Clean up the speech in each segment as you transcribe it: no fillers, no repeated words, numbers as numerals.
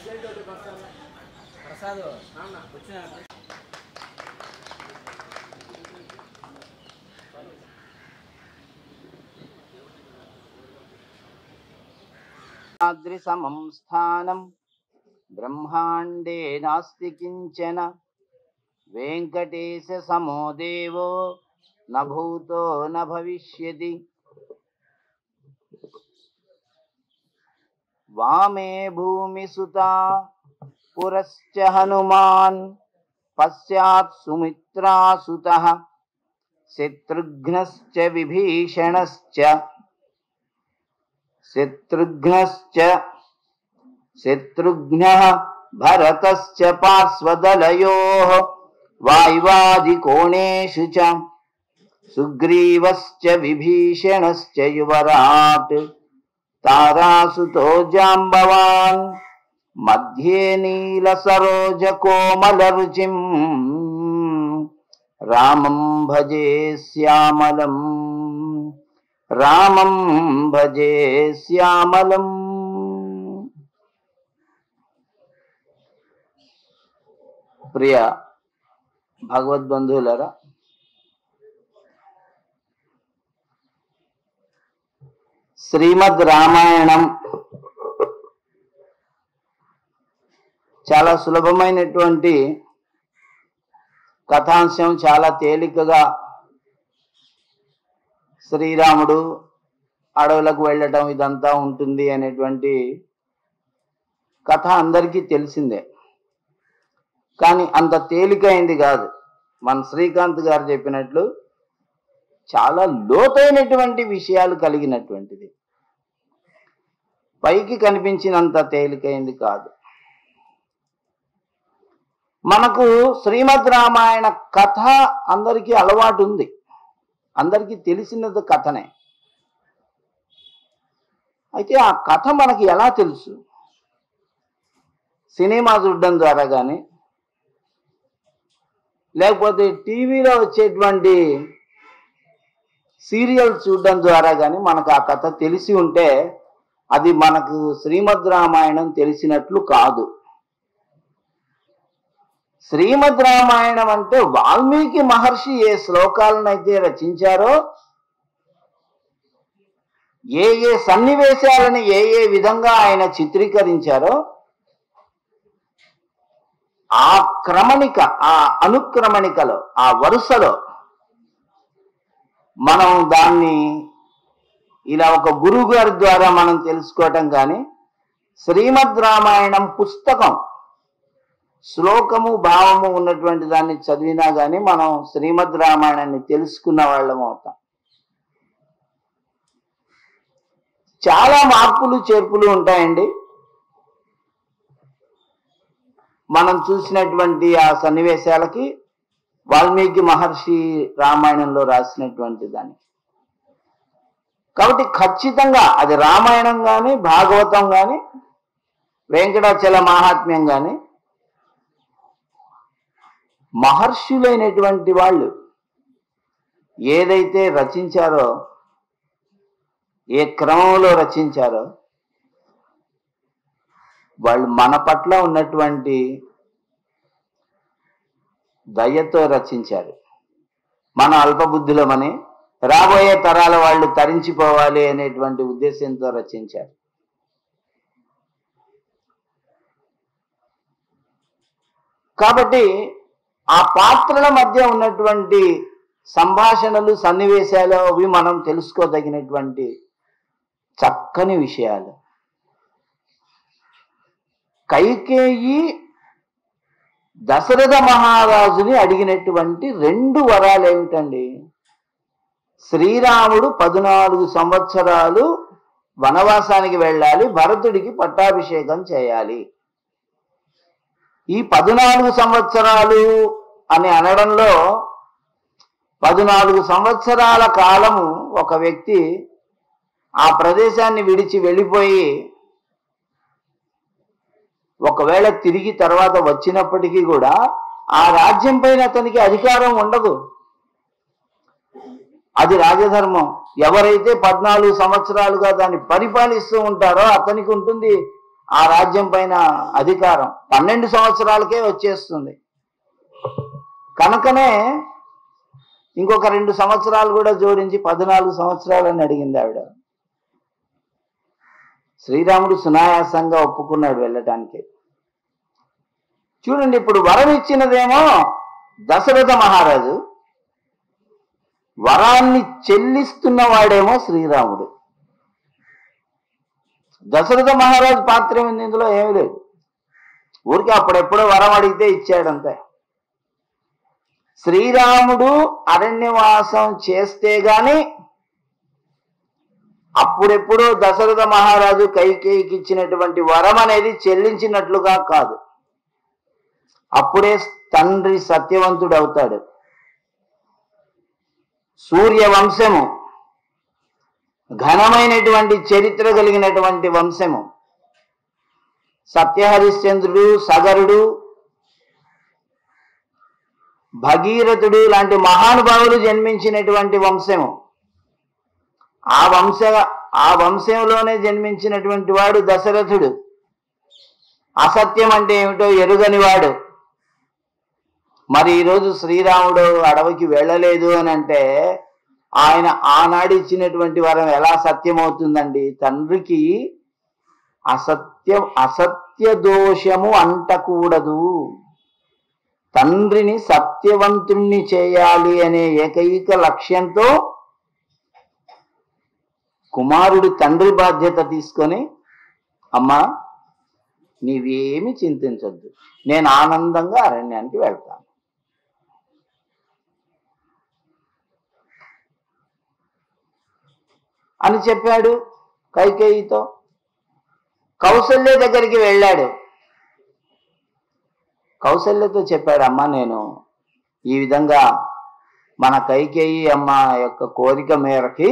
ప్రసాద్ వచ్చిన సమం స్థానం బ్రహ్మాండే నాస్తి కించన వెంకటేశ సమో దేవో న భూతో న భవిష్యతి వామే భూమి సుతా పురశ్చ హనుమాన్ పశ్చాత్ సుమిత్రా సుతః శత్రుఘ్నశ్చ విభీషణశ్చ శత్రుఘ్నః భరతశ్చ పార్శ్వదలయోః వాయువాదికోణేషు చ సుగ్రీవశ్చ విభీషణశ్చ యువరాట్ తారాసుతో జాంబవాన్ మధ్యే నీలసరోజకోమలరుచిం రామం భజే శ్యామలం రామం భజే శ్యామలం. ప్రియ భగవద్బంధువులరా, శ్రీమద్ రామాయణం చాలా సులభమైనటువంటి కథాంశం. చాలా తేలికగా శ్రీరాముడు అడవులకు వెళ్ళటం ఇదంతా ఉంటుంది అనేటువంటి కథ అందరికీ తెలిసిందే. కానీ అంత తేలికైంది కాదు. మన శ్రీకాంత్ గారు చెప్పినట్లు చాలా లోతైనటువంటి విషయాలు కలిగినటువంటిది. పైకి కనిపించినంత తేలికైంది కాదు. మనకు శ్రీమద్ రామాయణ కథ అందరికీ అలవాటు ఉంది, అందరికీ తెలిసినది కథనే. అయితే ఆ కథ మనకి ఎలా తెలుసు? సినిమా చూడడం ద్వారా కానీ, లేకపోతే టీవీలో వచ్చేటువంటి సీరియల్ చూడడం ద్వారా కానీ మనకు ఆ కథ తెలిసి ఉంటే అది మనకు శ్రీమద్ రామాయణం తెలిసినట్లు కాదు. శ్రీమద్ రామాయణం అంటే వాల్మీకి మహర్షి ఏ శ్లోకాలనైతే రచించారో, ఏ ఏ సన్నివేశాలను ఏ ఏ విధంగా ఆయన చిత్రీకరించారో, ఆ క్రమణిక, ఆ అనుక్రమణికలో, ఆ వరుసలో మనం దాన్ని ఇలా ఒక గురువు గారి ద్వారా మనం తెలుసుకోవటం కానీ, శ్రీమద్ రామాయణం పుస్తకం శ్లోకము భావము ఉన్నటువంటి దాన్ని చదివినా కానీ మనం శ్రీమద్ రామాయణాన్ని తెలుసుకున్న వాళ్ళం అవుతాం. చాలా మార్పులు చేర్పులు ఉంటాయండి. మనం చూసినటువంటి ఆ సన్నివేశాలకి వాల్మీకి మహర్షి రామాయణంలో రాసినటువంటి దానికి. కాబట్టి ఖచ్చితంగా అది రామాయణం కానీ, భాగవతం కానీ, వెంకటాచల మహాత్మ్యం కానీ, మహర్షులైనటువంటి వాళ్ళు ఏదైతే రచించారో, ఏ క్రమంలో రచించారో, వాళ్ళు మన పట్ల ఉన్నటువంటి దయతో రచించారు. మన అల్పబుద్ధులమని, రాబోయే తరాల వాళ్ళు తరించిపోవాలి అనేటువంటి ఉద్దేశంతో రచించారు. కాబట్టి ఆ పాత్రల మధ్య ఉన్నటువంటి సంభాషణలు, సన్నివేశాలు అవి మనం తెలుసుకోదగినటువంటి చక్కని విషయాలు. కైకేయి దశరథ మహారాజుని అడిగినటువంటి 2 వరాలు ఏమిటండి? శ్రీరాముడు 14 సంవత్సరాలు వనవాసానికి వెళ్ళాలి, భరతుడికి పట్టాభిషేకం చేయాలి. ఈ 14 సంవత్సరాలు అని అనడంలో 14 సంవత్సరాల కాలము ఒక వ్యక్తి ఆ ప్రదేశాన్ని విడిచి వెళ్ళిపోయి ఒకవేళ తిరిగి తర్వాత వచ్చినప్పటికీ కూడా ఆ రాజ్యం పైన అతనికి అధికారం ఉండదు. అది రాజధర్మం. ఎవరైతే 14 సంవత్సరాలుగా దాన్ని పరిపాలిస్తూ ఉంటారో అతనికి ఉంటుంది ఆ రాజ్యం పైన అధికారం 12 సంవత్సరాలకే వచ్చేస్తుంది. కనుకనే ఇంకొక 2 సంవత్సరాలు కూడా జోడించి 14 సంవత్సరాలని అడిగింది ఆవిడ. శ్రీరాముడు సునాయాసంగా ఒప్పుకున్నాడు వెళ్ళటానికి. చూడండి, ఇప్పుడు వరం ఇచ్చినదేమో దశరథ మహారాజు, వరాన్ని చెల్లిస్తున్న వాడేమో శ్రీరాముడు. దశరథ మహారాజు పాత్ర ఉంది ఇందులో, ఏమీ లేదు. ఊరికి అప్పుడెప్పుడో వరం అడిగితే ఇచ్చాడంతే. శ్రీరాముడు అరణ్యవాసం చేస్తే గాని అప్పుడెప్పుడో దశరథ మహారాజు కైకేయికి ఇచ్చినటువంటి వరం అనేది చెల్లించినట్లుగా కాదు. అప్పుడే తండ్రి సత్యవంతుడు అవుతాడు. సూర్యవంశము ఘనమైనటువంటి చరిత్ర కలిగినటువంటి వంశము. సత్యహరిశ్చంద్రుడు, సగరుడు, భగీరథుడు లాంటి మహానుభావులు జన్మించినటువంటి వంశము. ఆ వంశంలోనే జన్మించినటువంటి వాడు దశరథుడు. అసత్యం అంటే ఏమిటో ఎరుగని వాడు. మరి ఈరోజు శ్రీరాముడు అడవికి వెళ్ళలేదు అని అంటే ఆయన ఆనాడు ఇచ్చినటువంటి వరం ఎలా సత్యమవుతుందండి? తండ్రికి అసత్య దోషము అంటకూడదు. తండ్రిని సత్యవంతుణ్ణి చేయాలి అనే ఏకైక లక్ష్యంతో కుమారుడు తండ్రి బాధ్యత తీసుకొని, అమ్మా నీవేమి చింతించొద్దు, నేను ఆనందంగా అరణ్యానికి వెళ్తాను. అని చెప్పాడు కైకేయితో. కౌసల్య దగ్గరికి వెళ్ళాడు. కౌసల్యతో చెప్పాడు, అమ్మ నేను ఈ విధంగా మన కైకేయి అమ్మ యొక్క కోరిక మేరకి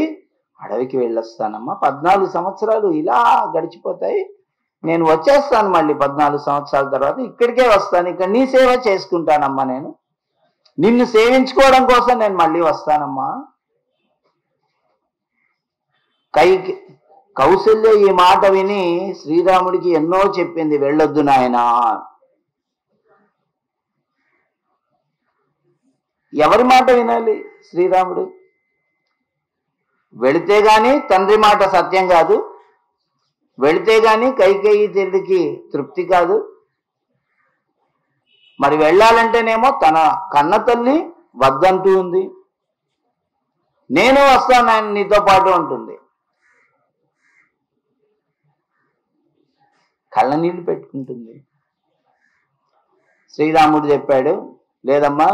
అడవికి వెళ్ళొస్తానమ్మా. 14 సంవత్సరాలు ఇలా గడిచిపోతాయి, నేను వచ్చేస్తాను మళ్ళీ 14 సంవత్సరాల తర్వాత ఇక్కడికే వస్తాను, ఇక్కడ నీ సేవ చేసుకుంటానమ్మా, నేను నిన్ను సేవించుకోవడం కోసం నేను మళ్ళీ వస్తానమ్మా. కౌసల్య ఈ మాట విని శ్రీరాముడికి ఎన్నో చెప్పింది, వెళ్ళొద్దు నాయనా. ఎవరి మాట వినాలి శ్రీరాముడు? వెళితే గాని తండ్రి మాట సత్యం కాదు, వెళితే గాని కైకేయి తల్లికి తృప్తి కాదు. మరి వెళ్ళాలంటేనేమో తన కన్న తల్లి వద్దంటూ ఉంది, నేను వస్తాను ఆయన నీతో పాటు అంటుంది. కళ్ళ నీళ్లు పెట్టుకుంటుంది. శ్రీరాముడు చెప్పాడు, లేదమ్మా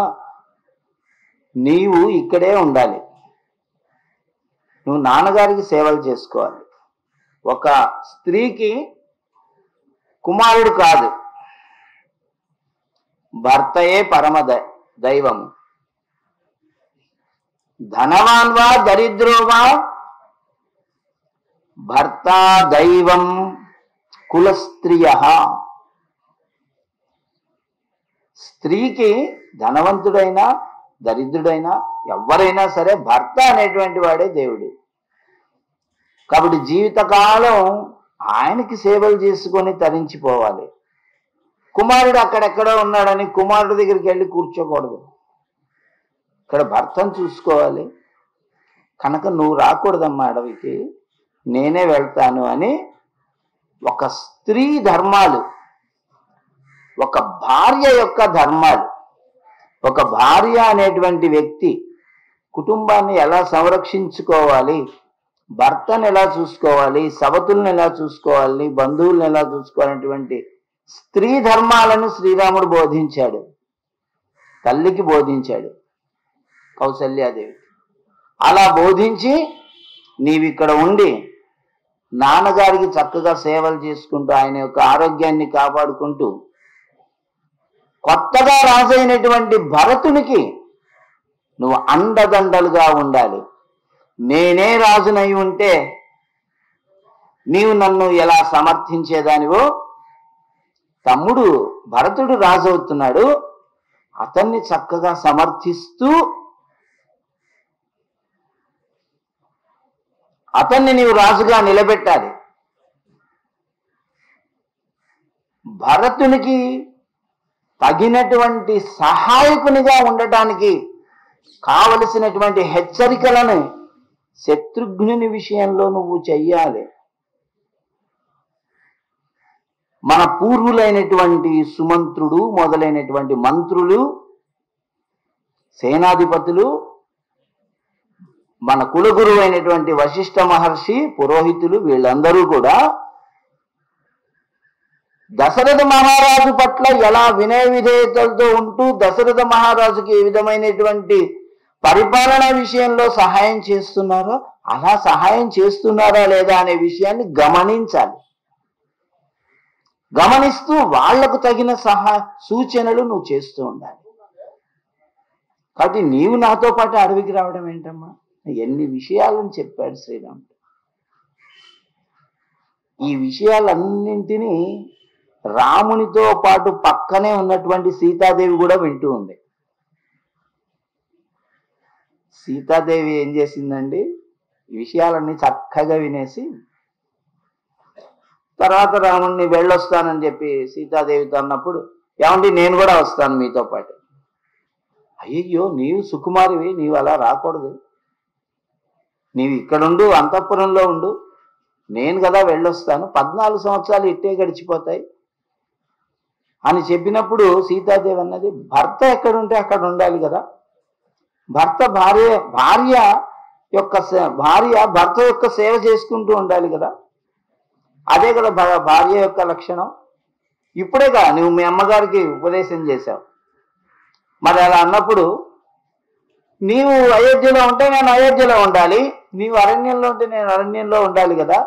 నీవు ఇక్కడే ఉండాలి, నువ్వు నాన్నగారికి సేవలు చేసుకోవాలి. ఒక స్త్రీకి కుమారుడు కాదు, భర్తయే పరమ దైవము. ధనవాన్ వా దరిద్రో వా భర్త దైవం కులస్త్రియ. స్త్రీకి ధనవంతుడైనా దరిద్రుడైనా ఎవరైనా సరే భర్త అనేటువంటి వాడే దేవుడు. కాబట్టి జీవితకాలం ఆయనకి సేవలు చేసుకొని తరించిపోవాలి. కుమారుడు అక్కడెక్కడో ఉన్నాడని కుమారుడి దగ్గరికి వెళ్ళి కూర్చోకూడదు, ఇక్కడ భర్తను చూసుకోవాలి. కనుక నువ్వు రాకూడదమ్మా అడవికి, నేనే వెళ్తాను అని ఒక స్త్రీ ధర్మాలు, ఒక భార్య యొక్క ధర్మాలు, ఒక భార్య అనేటువంటి వ్యక్తి కుటుంబాన్ని ఎలా సంరక్షించుకోవాలి, భర్తను ఎలా చూసుకోవాలి, సవతుల్ని ఎలా చూసుకోవాలి, బంధువులను ఎలా చూసుకోవాలనేటువంటి స్త్రీ ధర్మాలను శ్రీరాముడు బోధించాడు, తల్లికి బోధించాడు కౌసల్యాదేవి. అలా బోధించి నీవిక్కడ ఉండి నాన్నగారికి చక్కగా సేవలు చేసుకుంటూ ఆయన యొక్క ఆరోగ్యాన్ని కాపాడుకుంటూ కొత్తగా రాజైనటువంటి భరతునికి నువ్వు అండదండలుగా ఉండాలి. నేనే రాజునై ఉంటే నీవు నన్ను ఎలా సమర్థించేదానివో, తమ్ముడు భరతుడు రాజు అవుతున్నాడు, అతన్ని చక్కగా సమర్థిస్తూ అతన్ని నీవు రాజుగా నిలబెట్టాలి. భరతునికి తగినటువంటి సహాయకునిగా ఉండటానికి కావలసినటువంటి హెచ్చరికలను శత్రుఘ్నుని విషయంలో నువ్వు చెయ్యాలి. మన పూర్వులైనటువంటి సుమంత్రుడు మొదలైనటువంటి మంత్రులు, సేనాధిపతులు, మన కులగురువు అయినటువంటి వశిష్ఠ మహర్షి, పురోహితులు, వీళ్ళందరూ కూడా దశరథ మహారాజు పట్ల ఎలా వినయ విధేయతలతో ఉంటూ దశరథ మహారాజుకి ఏ విధమైనటువంటి పరిపాలన విషయంలో సహాయం చేస్తున్నారో అలా సహాయం చేస్తున్నారా లేదా అనే విషయాన్ని గమనించాలి. గమనిస్తూ వాళ్లకు తగిన సూచనలు నువ్వు చేస్తూ ఉండాలి. కాబట్టి నీవు నాతో పాటు అడవికి రావడం ఏంటమ్మా? ఎన్ని విషయాలను చెప్పాడు శ్రీరాముడు. ఈ విషయాలన్నింటినీ రామునితో పాటు పక్కనే ఉన్నటువంటి సీతాదేవి కూడా వింటూ ఉంది. సీతాదేవి ఏం చేసిందండి? ఈ విషయాలన్నీ చక్కగా వినేసి తర్వాత రాముడిని వెళ్ళొస్తానని చెప్పి సీతాదేవితో అన్నప్పుడు, ఏమండి నేను కూడా వస్తాను మీతో పాటు. అయ్యయ్యో, నీవు సుకుమారివి, నీవు అలా రాకూడదు, నీవు ఇక్కడుండు, అంతఃపురంలో ఉండు, నేను కదా వెళ్ళొస్తాను, 14 సంవత్సరాలు ఇట్టే గడిచిపోతాయి అని చెప్పినప్పుడు సీతాదేవి అన్నది, భర్త ఎక్కడుంటే అక్కడ ఉండాలి కదా, భర్త భార్య భర్త యొక్క సేవ చేసుకుంటూ ఉండాలి కదా, అదే కదా భార్య యొక్క లక్షణం. ఇప్పుడేగా నువ్వు మీ అమ్మగారికి ఉపదేశం చేశావు, మరి అలా అన్నప్పుడు నీవు అయోధ్యలో ఉంటే నేను అయోధ్యలో ఉండాలి, నీవు అరణ్యంలో ఉంటే నేను అరణ్యంలో ఉండాలి కదా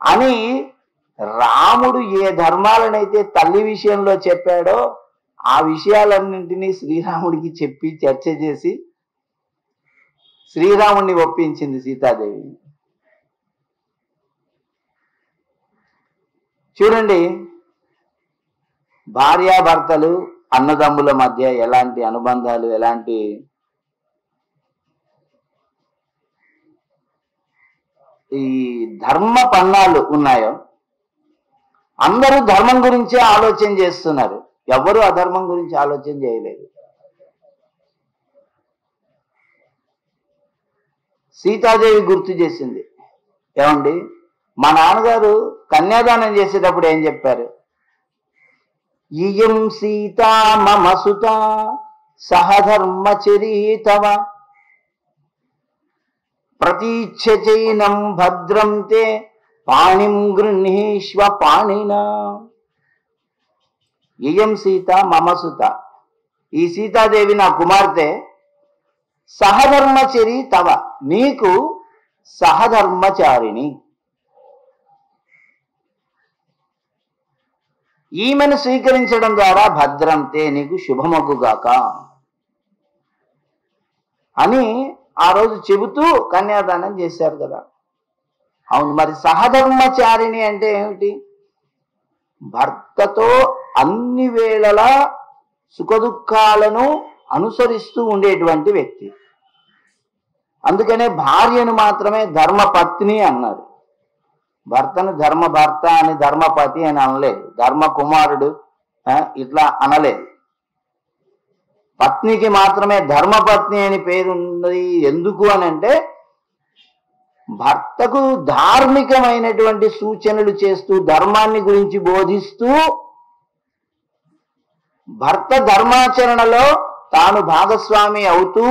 అని రాముడు ఏ ధర్మాలనైతే తల్లి విషయంలో చెప్పాడో ఆ విషయాలన్నింటినీ శ్రీరాముడికి చెప్పి చర్చ చేసి శ్రీరాముడిని ఒప్పించింది సీతాదేవి. చూడండి, భార్యాభర్తలు అన్నదమ్ముల మధ్య ఎలాంటి అనుబంధాలు, ఎలాంటి ఈ ధర్మ పన్నాలు ఉన్నాయో, అందరూ ధర్మం గురించే ఆలోచన చేస్తున్నారు, ఎవరు అధర్మం గురించి ఆలోచన చేయలేదు. సీతాదేవి గుర్తు చేసింది, ఏమండి మా నాన్నగారు కన్యాదానం చేసేటప్పుడు ఏం చెప్పారు? ఇయం సీతా మమ సుత సహధర్మచరీతవ ప్రతీచ్ఛచైనం భద్రం తే పాణిం గృహీష్వ పాణినా. ఇయం సీత మమ సుత, ఈ సీతాదేవి నా కుమార్తె, సహధర్మచరి తవ, నీకు సహధర్మచారిణి, ఈమెను స్వీకరించడం ద్వారా భద్రంతే, నీకు శుభమగుగాక అని ఆ రోజు చెబుతూ కన్యాదానం చేశారు కదా. అవును, మరి సహధర్మచారిణి అంటే ఏమిటి? భర్తతో అన్ని వేళలా సుఖదుఖాలను అనుసరిస్తూ ఉండేటువంటి వ్యక్తి. అందుకనే భార్యను మాత్రమే ధర్మపత్ని అన్నారు. భర్తను ధర్మభర్త అని, ధర్మపతి అని అనలేదు, ధర్మ కుమారుడు ఇట్లా అనలేదు. పత్నికి మాత్రమే ధర్మపత్ని అని పేరున్నది. ఎందుకు అని అంటే భర్తకు ధార్మికమైనటువంటి సూచనలు చేస్తూ, ధర్మాన్ని గురించి బోధిస్తూ, భర్త ధర్మాచరణలో తాను భాగస్వామి అవుతూ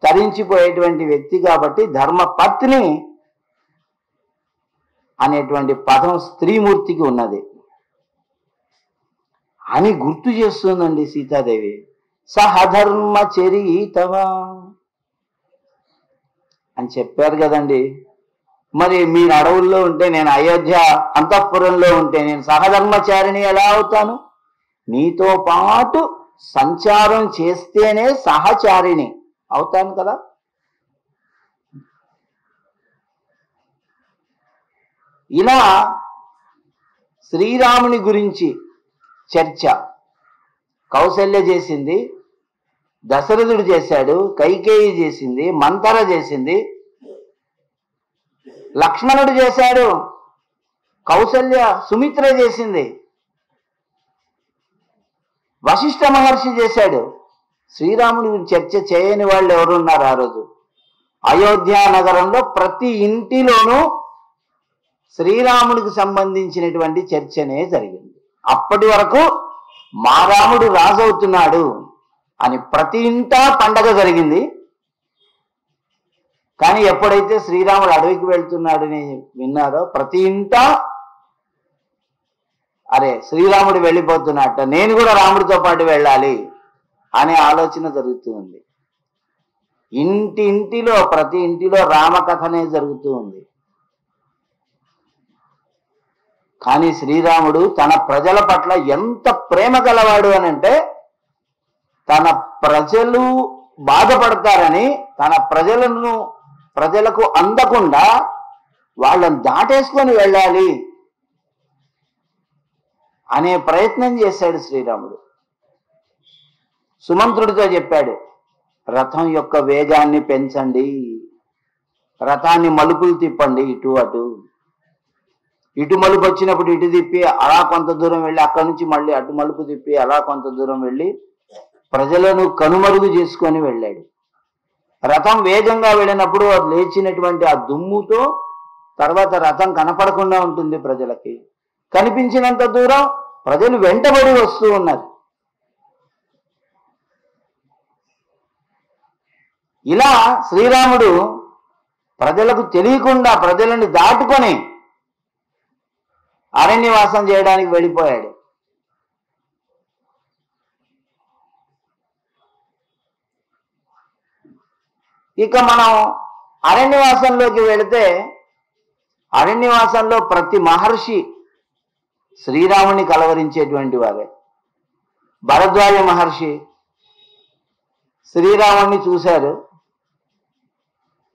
తరించిపోయేటువంటి వ్యక్తి కాబట్టి ధర్మపత్ని అనేటువంటి పదం స్త్రీమూర్తికి ఉన్నది అని గుర్తు చేస్తుందండి సీతాదేవి. సహధర్మచరీతవా అని చెప్పారు కదండి. మరి మీరు అడవుల్లో ఉంటే, నేను అయోధ్య అంతఃపురంలో ఉంటే నేను సహధర్మచారిణి ఎలా అవుతాను? నీతో పాటు సంచారం చేస్తేనే సహచారిణి అవుతాను కదా. ఇలా శ్రీరాముని గురించి చర్చ కౌసల్య చేసింది, దశరథుడు చేశాడు, కైకేయి చేసింది, మంతర చేసింది, లక్ష్మణుడు చేశాడు, కౌసల్య సుమిత్ర చేసింది, వశిష్ఠ మహర్షి చేశాడు. శ్రీరాముడి చర్చ చేయని వాళ్ళు ఎవరున్నారు ఆ రోజు? అయోధ్య నగరంలో ప్రతి ఇంటిలోనూ శ్రీరాముడికి సంబంధించినటువంటి చర్చనే జరిగింది. అప్పటి వరకు మా రాముడు రాజు అవుతున్నాడు అని ప్రతి ఇంటా పండగ జరిగింది. కానీ ఎప్పుడైతే శ్రీరాముడు అడవికి వెళ్తున్నాడని విన్నారో ప్రతి ఇంటా అరే శ్రీరాముడు వెళ్ళిపోతున్నట్ట, నేను కూడా రాముడితో పాటు వెళ్ళాలి అనే ఆలోచన జరుగుతూ ఉంది. ఇంటింటిలో ప్రతి ఇంటిలో రామకథనే జరుగుతూ ఉంది. కానీ శ్రీరాముడు తన ప్రజల పట్ల ఎంత ప్రేమ గలవాడు అని అంటే, తన ప్రజలు బాధపడతారని తన ప్రజలకు అందకుండా వాళ్ళని దాటేసుకొని వెళ్ళాలి అనే ప్రయత్నం చేశాడు శ్రీరాముడు. సుమంత్రుడితో చెప్పాడు, రథం యొక్క వేగాన్ని పెంచండి, రథాన్ని మలుపులు తిప్పండి, ఇటు అటు. ఇటు మలుపు వచ్చినప్పుడు ఇటు తిప్పి అలా కొంత దూరం వెళ్ళి అక్కడి నుంచి మళ్ళీ అటు మలుపు తిప్పి అలా కొంత దూరం వెళ్ళి ప్రజలను కనుమరుగు చేసుకొని వెళ్ళాడు. రథం వేగంగా వెళ్ళినప్పుడు లేచినటువంటి ఆ దుమ్ముతో తర్వాత రథం కనపడకుండా ఉంటుంది ప్రజలకి. కనిపించినంత దూరం ప్రజలు వెంటబడి వస్తూ ఉన్నారు. ఇలా శ్రీరాముడు ప్రజలకు తెలియకుండా ప్రజలను దాటుకొని అరణ్యవాసం చేయడానికి వెళ్ళిపోయాడు. ఇక మనం అరణ్యవాసంలోకి వెళితే, అరణ్యవాసంలో ప్రతి మహర్షి శ్రీరాముని కలవరించేటువంటి వారే. భరద్వాజ మహర్షి శ్రీరాముడిని చూశారు.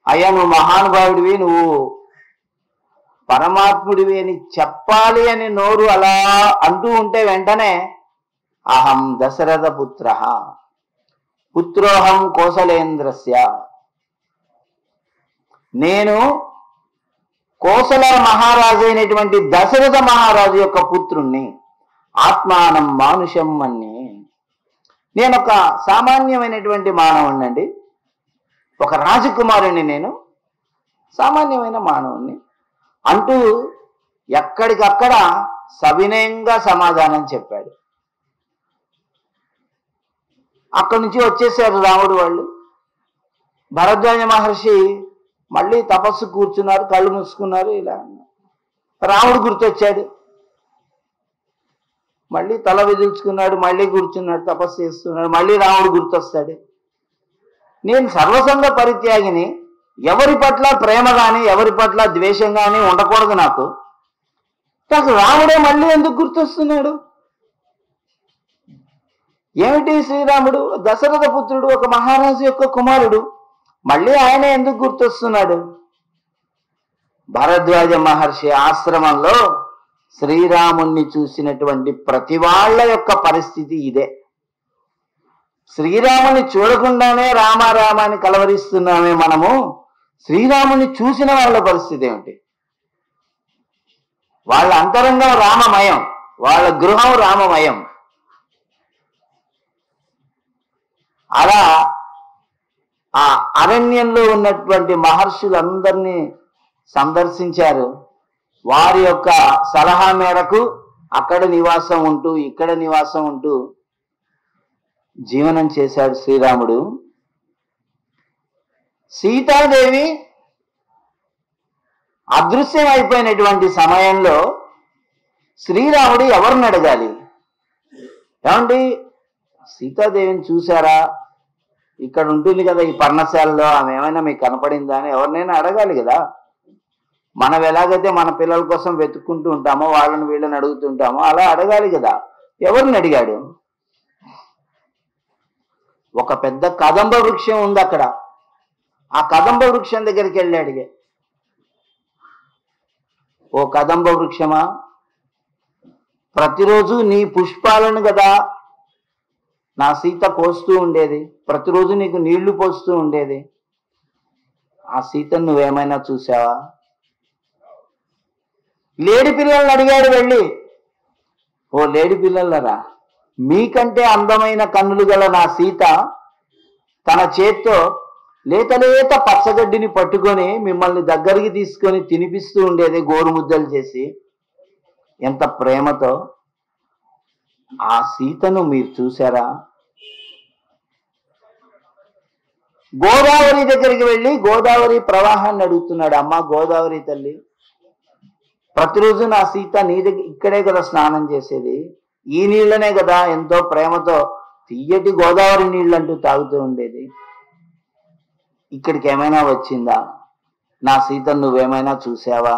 అయ్యా నువ్వు మహానుభావుడివి, నువ్వు పరమాత్ముడివి అని చెప్పాలి అని నోరు అలా అంటూ ఉంటే వెంటనే అహం దశరథ పుత్రోహం కోసలేంద్రస్య, నేను కోసల మహారాజు అయినటువంటి దశరథ మహారాజు యొక్క పుత్రుణ్ణి, ఆత్మానం మానుషం అన్ని, నేను ఒక సామాన్యమైనటువంటి మానవుణ్ణండి, ఒక రాజకుమారుణ్ణి, నేను సామాన్యమైన మానవుణ్ణి అంటూ ఎక్కడికక్కడ సవినయంగా సమాధానం చెప్పాడు. అక్కడి నుంచి వచ్చేసారు రాముడు వాళ్ళు. భరద్వాజ మహర్షి మళ్ళీ తపస్సు కూర్చున్నారు, కళ్ళు మూసుకున్నారు. ఇలా రాముడు గుర్తొచ్చాడు, మళ్ళీ తల విదిల్చుకున్నాడు, మళ్ళీ కూర్చున్నాడు, తపస్సు చేస్తున్నాడు. మళ్ళీ రాముడు గుర్తొస్తాడు. నేను సర్వసంగ పరిత్యాగిని, ఎవరి పట్ల ప్రేమ కానీ ఎవరి పట్ల ద్వేషం కానీ ఉండకూడదు నాకు. రాముడే మళ్ళీ ఎందుకు గుర్తొస్తున్నాడు? ఏమిటి శ్రీరాముడు దశరథ పుత్రుడు, ఒక మహారాజు యొక్క కుమారుడు, మళ్ళీ ఆయన ఎందుకు గుర్తొస్తున్నాడు? భరద్వాజ మహర్షి ఆశ్రమంలో శ్రీరాముణ్ణి చూసినటువంటి ప్రతి వాళ్ళ యొక్క పరిస్థితి ఇదే. శ్రీరాముని చూడకుండానే రామారామాన్ని కలవరిస్తున్నామే మనము, శ్రీరాముని చూసిన వాళ్ళ పరిస్థితి ఏమిటి? వాళ్ళ అంతరంగం రామమయం, వాళ్ళ గృహం రామమయం. అలా ఆ అరణ్యంలో ఉన్నటువంటి మహర్షులందరినీ సందర్శించారు. వారి యొక్క సలహా మేరకు అక్కడ నివాసం ఉంటూ ఇక్కడ నివాసం ఉంటూ జీవనం చేశాడు శ్రీరాముడు. సీతాదేవి అదృశ్యం అయిపోయినటువంటి సమయంలో శ్రీరాముడు ఎవరిని అడగాలి? ఏమండి సీతాదేవిని చూసారా, ఇక్కడ ఉంటుంది కదా ఈ పర్ణశాలలో, ఆమె ఏమైనా మీకు కనపడిందా అని ఎవరినైనా అడగాలి కదా. మనం ఎలాగైతే మన పిల్లల కోసం వెతుక్కుంటూ ఉంటామో, వాళ్ళని వీళ్ళని అడుగుతుంటామో, అలా అడగాలి కదా. ఎవరిని అడిగాడు? ఒక పెద్ద కదంబ వృక్షం ఉంది అక్కడ, ఆ కదంబ వృక్షం దగ్గరికి వెళ్ళి అడిగే, ఓ కదంబ వృక్షమా, ప్రతిరోజు నీ పుష్పాలను కదా నా సీత కోస్తూ ఉండేది, ప్రతిరోజు నీకు నీళ్లు పోస్తూ ఉండేది, ఆ సీతను నువ్వేమైనా చూసావా? లేడి పిల్లల్ని అడిగాడు వెళ్ళి, ఓ లేడి పిల్లలరా, మీకంటే అందమైన కన్నులు గల నా సీత తన చేత్తో లేత లేత పచ్చగడ్డిని పట్టుకొని మిమ్మల్ని దగ్గరికి తీసుకొని తినిపిస్తూ ఉండేది, గోరుముద్దలు చేసి. ఎంత ప్రేమతో. ఆ సీతను మీరు చూసారా? గోదావరి దగ్గరికి వెళ్ళి గోదావరి ప్రవాహాన్ని అడుగుతున్నాడు, అమ్మ గోదావరి తల్లి, ప్రతిరోజు నా సీత నీ దగ్గర ఇక్కడే కదా స్నానం చేసేది, ఈ నీళ్ళనే కదా ఎంతో ప్రేమతో తీయటి గోదావరి నీళ్ళంటూ తాగుతూ ఉండేది, ఇక్కడికి ఏమైనా వచ్చిందా? నా సీతను నువ్వేమైనా చూసావా?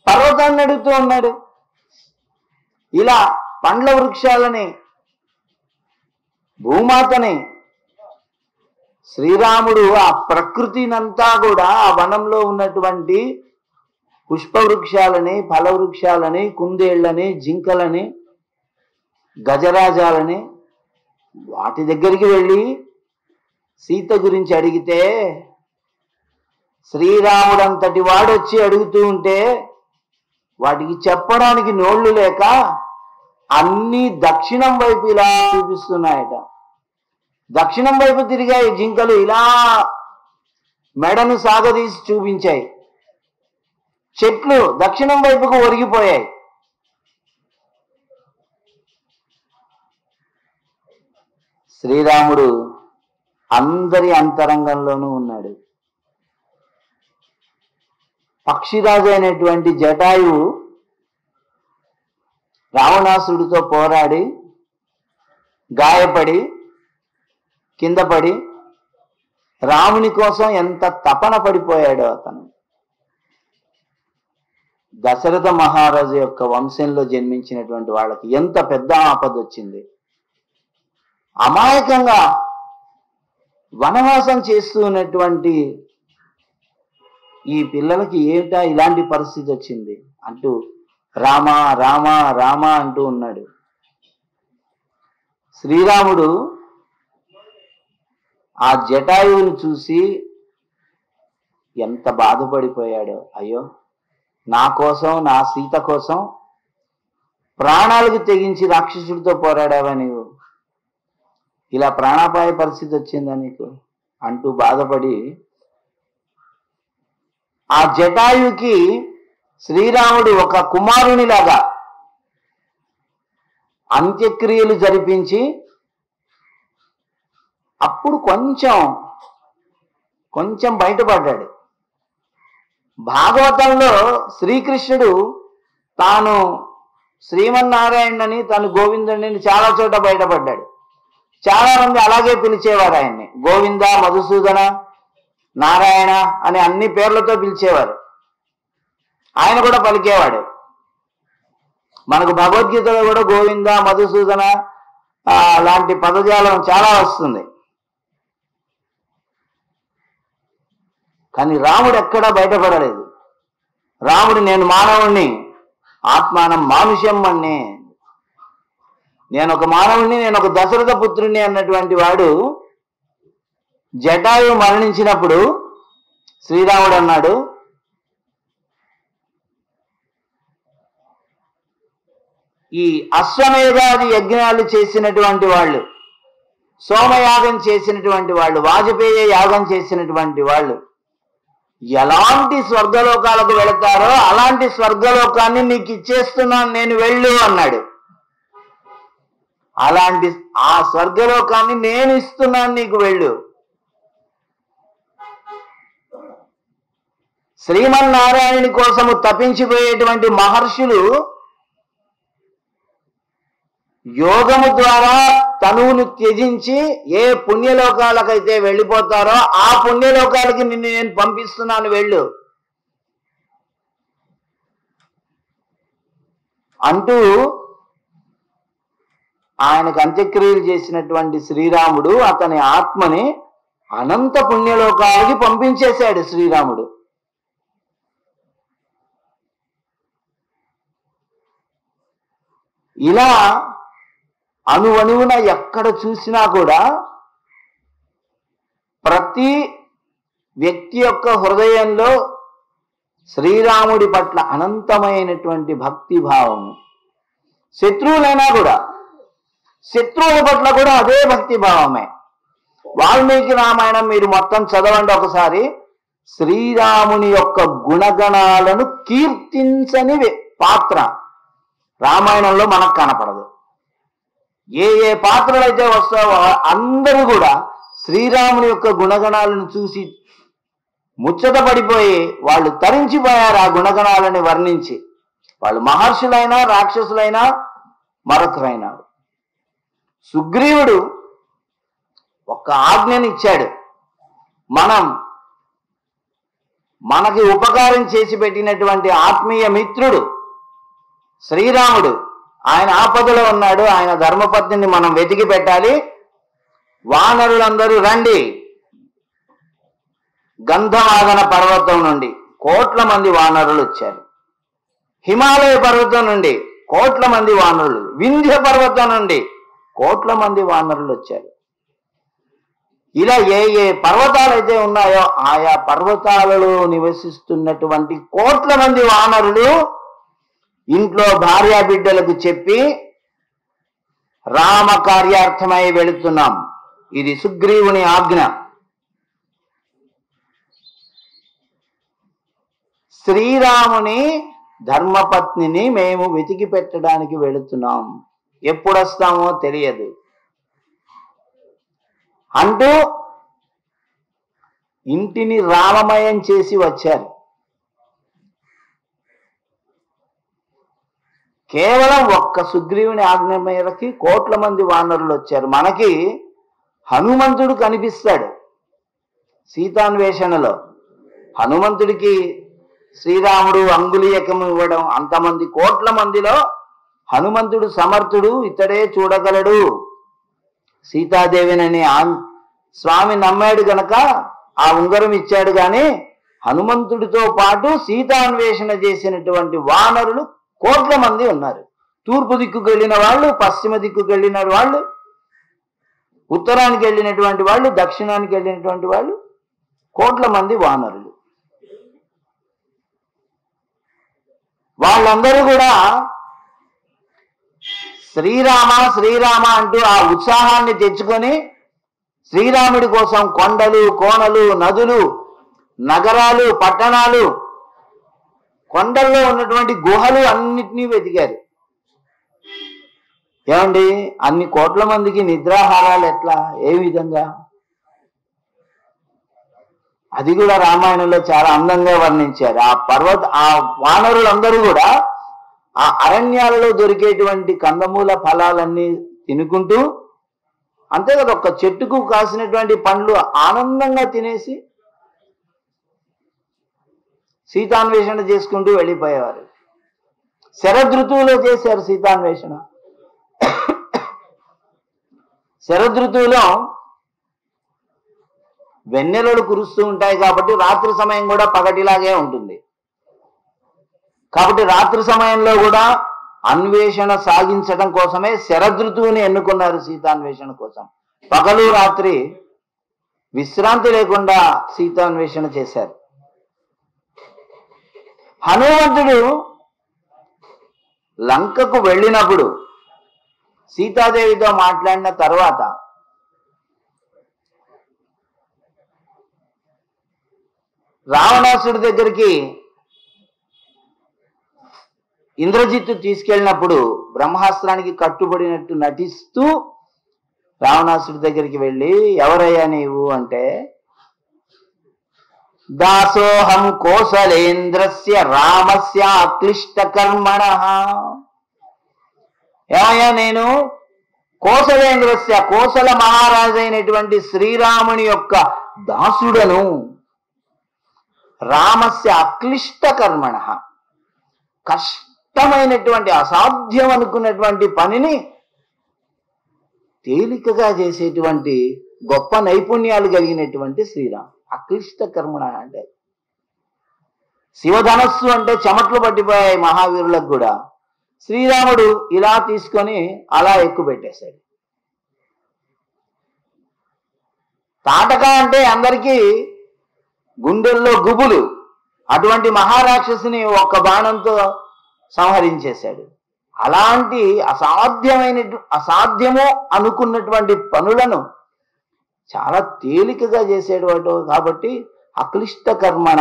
పర్వతాన్ని అడుగుతూ ఉన్నాడు. ఇలా పండ్ల వృక్షాలని, భూమాతని, శ్రీరాముడు ఆ ప్రకృతినంతా కూడా, ఆ వనంలో ఉన్నటువంటి పుష్పవృక్షాలని, ఫలవృక్షాలని, కుందేళ్లని, జింకలని, గజరాజాలని, వాటి దగ్గరికి వెళ్ళి సీత గురించి అడిగితే, శ్రీరాముడంతటి వాడొచ్చి అడుగుతూ ఉంటే వాటికి చెప్పడానికి నోళ్లు లేక అన్ని దక్షిణం వైపు ఇలా చూపిస్తున్నాయట. దక్షిణం వైపు తిరిగాయి జింకలు, ఇలా మెడను సాగదీసి చూపించాయి. చెట్లు దక్షిణం వైపుకు ఒరిగిపోయాయి. శ్రీరాముడు అందరి అంతరంగంలోనూ ఉన్నాడు. పక్షిరాజు అయినటువంటి జటాయువు రావణాసుడితో పోరాడి గాయపడి కింద పడి రాముని కోసం ఎంత తపన పడిపోయాడో అతను. దశరథ మహారాజు యొక్క వంశంలో జన్మించినటువంటి వాళ్ళకి ఎంత పెద్ద ఆపద వచ్చింది. అమాయకంగా వనవాసం చేస్తూ ఉన్నటువంటి ఈ పిల్లలకి ఏమిటా ఇలాంటి పరిస్థితి వచ్చింది అంటూ రామ రామ రామ అంటూ ఉన్నాడు. శ్రీరాముడు ఆ జటాయువుని చూసి ఎంత బాధపడిపోయాడో. అయ్యో, నా కోసం, నా సీత కోసం ప్రాణాలకు తెగించి రాక్షసుడితో పోరాడావా నీవు, ఇలా ప్రాణాపాయ పరిస్థితి వచ్చిందా నీకు అంటూ బాధపడి ఆ జటాయుకి శ్రీరాముడు ఒక కుమారునిలాగా అంత్యక్రియలు జరిపించి అప్పుడు కొంచెం బయటపడ్డాడు. భాగవతంలో శ్రీకృష్ణుడు తాను శ్రీమన్నారాయణని, తాను గోవిందుడిని చాలా చోట బయటపడ్డాడు. చాలా మంది అలాగే పిలిచేవారు ఆయన్ని, గోవింద, మధుసూదన, నారాయణ అని అన్ని పేర్లతో పిలిచేవారు. ఆయన కూడా పలికేవాడు. మనకు భగవద్గీతలో కూడా గోవింద, మధుసూదన లాంటి పదజాలం చాలా వస్తుంది. కానీ రాముడు ఎక్కడా బయటపడలేదు. రాముడు నేను మానవుణ్ణి, ఆత్మానం మానుష్యం అన్నే, నేను ఒక మానవుణ్ణి, నేను ఒక దశరథ పుత్రుణ్ణి అన్నటువంటి వాడు జటాయువు మరణించినప్పుడు శ్రీరాముడు అన్నాడు, ఈ అశ్వమేధాది యజ్ఞాలు చేసినటువంటి వాళ్ళు, సోమయాగం చేసినటువంటి వాళ్ళు, వాజపేయ యాగం చేసినటువంటి వాళ్ళు ఎలాంటి స్వర్గలోకాలకు వెళతారో అలాంటి స్వర్గలోకాన్ని నీకు ఇచ్చేస్తున్నాను, నేను వెళ్ళు అన్నాడు. అలాంటి ఆ స్వర్గలోకాన్ని నేను ఇస్తున్నాను, నీకు వెళ్ళు. శ్రీమన్నారాయణుని కోసము తపించిపోయేటువంటి మహర్షులు యోగము ద్వారా తనువును త్యజించి ఏ పుణ్యలోకాలకైతే వెళ్ళిపోతారో ఆ పుణ్యలోకాలకి నిన్ను నేను పంపిస్తున్నాను, వెళ్ళు అంటూ ఆయనకు అంత్యక్రియలు చేసినటువంటి శ్రీరాముడు అతని ఆత్మని అనంత పుణ్యలోకాలకి పంపించేశాడు శ్రీరాముడు. ఇలా అణువణువున ఎక్కడ చూసినా కూడా ప్రతి వ్యక్తి యొక్క హృదయంలో శ్రీరాముడి పట్ల అనంతమైనటువంటి భక్తి భావము. శత్రువులైనా కూడా శత్రువుల పట్ల కూడా అదే భక్తి భావమే. వాల్మీకి రామాయణం మీరు మొత్తం చదవండి ఒకసారి. శ్రీరాముని యొక్క గుణగణాలను కీర్తించని పాత్ర రామాయణంలో మనకు కనపడదు. ఏ ఏ పాత్రలు అయితే వస్తావో అందరూ కూడా శ్రీరాముని యొక్క గుణగణాలను చూసి ముచ్చట పడిపోయి వాళ్ళు తరించిపోయారు ఆ గుణగణాలని వర్ణించి. వాళ్ళు మహర్షులైనా రాక్షసులైనా మరొకరైనా. సుగ్రీవుడు ఒక్క ఆజ్ఞని ఇచ్చాడు. మనకి ఉపకారం చేసి పెట్టినటువంటి ఆత్మీయ మిత్రుడు శ్రీరాముడు, ఆయన ఆపదలో ఉన్నాడు. ఆయన ధర్మపత్నిని మనం వెతికి పెట్టాలి. వానరులందరూ రండి. గంధమాదన పర్వతం నుండి కోట్ల మంది వానరులు వచ్చారు. హిమాలయ పర్వతం నుండి కోట్ల మంది వానరులు, వింధ్య పర్వతం నుండి కోట్ల మంది వానరులు వచ్చారు. ఇలా ఏ ఏ పర్వతాలు అయితే ఉన్నాయో ఆయా పర్వతాలలో నివసిస్తున్నటువంటి కోట్ల మంది వానరులు ఇంట్లో భార్యా బిడ్డలకు చెప్పి రామ కార్యార్థమై వెళుతున్నాం, ఇది సుగ్రీవుని ఆజ్ఞ. శ్రీరాముని ధర్మపత్నిని మేము వెతికి పెట్టడానికి వెళుతున్నాం, ఎప్పుడొస్తామో తెలియదు అంటూ ఇంటిని రామమయం చేసి వచ్చారు. కేవలం ఒక్క సుగ్రీవుని ఆజ్ఞ మేరకి కోట్ల మంది వానరులు వచ్చారు. మనకి హనుమంతుడు కనిపిస్తాడు సీతాన్వేషణలో. హనుమంతుడికి శ్రీరాముడు అంగుళీయకం ఇవ్వడం, అంతమంది కోట్ల మందిలో హనుమంతుడు సమర్థుడు, ఇతడే చూడగలడు సీతాదేవినని స్వామి నమ్మాడు గనక ఆ ఉంగరం ఇచ్చాడు. కానీ హనుమంతుడితో పాటు సీతాన్వేషణ చేసినటువంటి వానరులు కోట్ల మంది ఉన్నారు. తూర్పు దిక్కుకు వెళ్ళిన వాళ్ళు, పశ్చిమ దిక్కుకు వెళ్ళిన వాళ్ళు, ఉత్తరానికి వెళ్ళినటువంటి వాళ్ళు, దక్షిణానికి వెళ్ళినటువంటి వాళ్ళు, కోట్ల మంది వానరులు. వాళ్ళందరూ కూడా శ్రీరామ శ్రీరామ అంటూ ఆ ఉత్సాహాన్ని తెచ్చుకొని శ్రీరాముడి కోసం కొండలు, కోనలు, నదులు, నగరాలు, పట్టణాలు, కొండల్లో ఉన్నటువంటి గుహలు అన్నిటినీ వెతికారు. ఏమండి, అన్ని కోట్ల మందికి నిద్రాహారాలు ఎట్లా, ఏ విధంగా? అది కూడా రామాయణంలో చాలా అందంగా వర్ణించారు. ఆ వానరులందరూ కూడా ఆ అరణ్యాలలో దొరికేటువంటి కందమూల ఫలాలన్నీ తినుకుంటూ, అంతే కదా, ఒక్క చెట్టుకు కాసినటువంటి పండ్లు ఆనందంగా తినేసి సీతాన్వేషణ చేసుకుంటూ వెళ్ళిపోయేవారు. శరదృతువులో చేశారు సీతాన్వేషణ. శరదృతువులో వెన్నెలలు కురుస్తూ ఉంటాయి కాబట్టి రాత్రి సమయం కూడా పగటిలాగే ఉంటుంది. కాబట్టి రాత్రి సమయంలో కూడా అన్వేషణ సాగించడం కోసమే శరదృతువుని ఎన్నుకున్నారు సీతాన్వేషణ కోసం. పగలు రాత్రి విశ్రాంతి లేకుండా సీతాన్వేషణ చేశారు. హనుమంతుడు లంకకు వెళ్ళినప్పుడు సీతాదేవితో మాట్లాడిన తర్వాత రావణాసుడి దగ్గరికి ఇంద్రజిత్తు తీసుకెళ్ళినప్పుడు బ్రహ్మాస్త్రానికి కట్టుబడినట్టు నటిస్తూ రావణాసుడి దగ్గరికి వెళ్ళి, ఎవరయ్యా నీవు అంటే, దాసోహం కోసలేంద్రస్య రామస్య అక్లిష్ట కర్మణః. ఏమయ్యా, నేను కోసలేంద్రస్య, కోసల మహారాజైనటువంటి శ్రీరాముని యొక్క దాసుడను. రామస్య అక్లిష్ట కర్మణః, కష్టమైనటువంటి అసాధ్యం అనుకున్నటువంటి పనిని తేలికగా చేసేటువంటి గొప్ప నైపుణ్యాలు కలిగినటువంటి శ్రీరామ్. అక్లిష్ట కర్మణ అంటే శివధనస్సు అంటే చెమట్లు పట్టిపోయాయి మహావీరులకు కూడా. శ్రీరాముడు ఇలా తీసుకొని అలా ఎక్కుపెట్టేశాడు. తాటక అంటే అందరికీ గుండెల్లో గుబులు, అటువంటి మహారాక్షసిని ఒక్క బాణంతో సంహరించేశాడు. అలాంటి అసాధ్యము అనుకున్నటువంటి పనులను చాలా తేలికగా చేసేవాడు కాబట్టి అక్లిష్ట కర్మణ